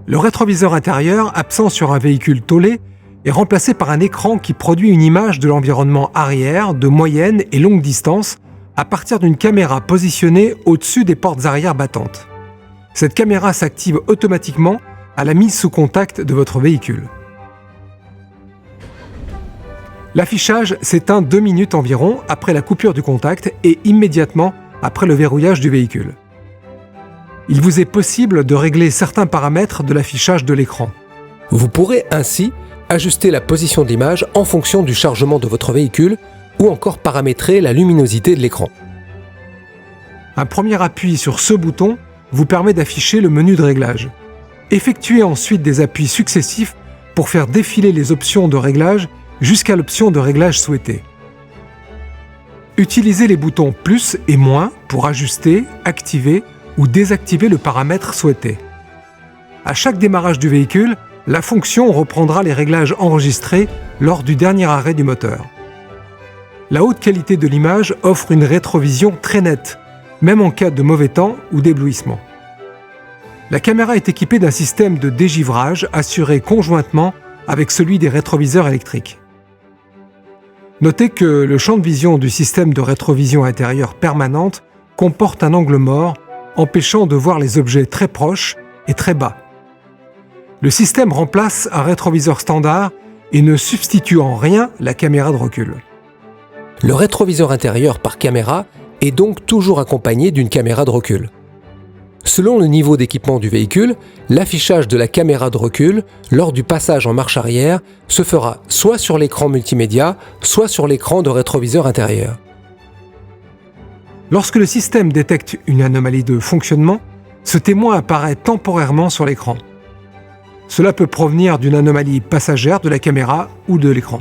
Le rétroviseur intérieur, absent sur un véhicule tôlé, est remplacé par un écran qui produit une image de l'environnement arrière de moyenne et longue distance à partir d'une caméra positionnée au-dessus des portes arrière battantes. Cette caméra s'active automatiquement à la mise sous contact de votre véhicule. L'affichage s'éteint 2 minutes environ après la coupure du contact et immédiatement après le verrouillage du véhicule. Il vous est possible de régler certains paramètres de l'affichage de l'écran. Vous pourrez ainsi ajuster la position de l'image en fonction du chargement de votre véhicule ou encore paramétrer la luminosité de l'écran. Un premier appui sur ce bouton vous permet d'afficher le menu de réglage. Effectuez ensuite des appuis successifs pour faire défiler les options de réglage jusqu'à l'option de réglage souhaitée. Utilisez les boutons plus et moins pour ajuster, activer ou désactiver le paramètre souhaité. À chaque démarrage du véhicule, la fonction reprendra les réglages enregistrés lors du dernier arrêt du moteur. La haute qualité de l'image offre une rétrovision très nette, même en cas de mauvais temps ou d'éblouissement. La caméra est équipée d'un système de dégivrage assuré conjointement avec celui des rétroviseurs électriques. Notez que le champ de vision du système de rétrovision intérieure permanente comporte un angle mort, empêchant de voir les objets très proches et très bas. Le système remplace un rétroviseur standard et ne substitue en rien la caméra de recul. Le rétroviseur intérieur par caméra est donc toujours accompagné d'une caméra de recul. Selon le niveau d'équipement du véhicule, l'affichage de la caméra de recul lors du passage en marche arrière se fera soit sur l'écran multimédia, soit sur l'écran de rétroviseur intérieur. Lorsque le système détecte une anomalie de fonctionnement, ce témoin apparaît temporairement sur l'écran. Cela peut provenir d'une anomalie passagère de la caméra ou de l'écran.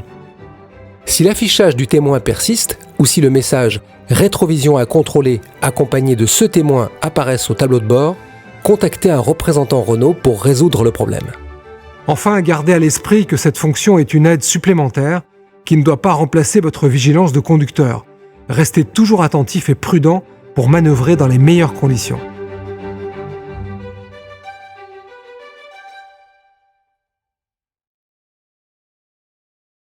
Si l'affichage du témoin persiste ou si le message « Rétrovision à contrôler » accompagné de ce témoin apparaissent au tableau de bord, contactez un représentant Renault pour résoudre le problème. Enfin, gardez à l'esprit que cette fonction est une aide supplémentaire qui ne doit pas remplacer votre vigilance de conducteur. Restez toujours attentif et prudent pour manœuvrer dans les meilleures conditions.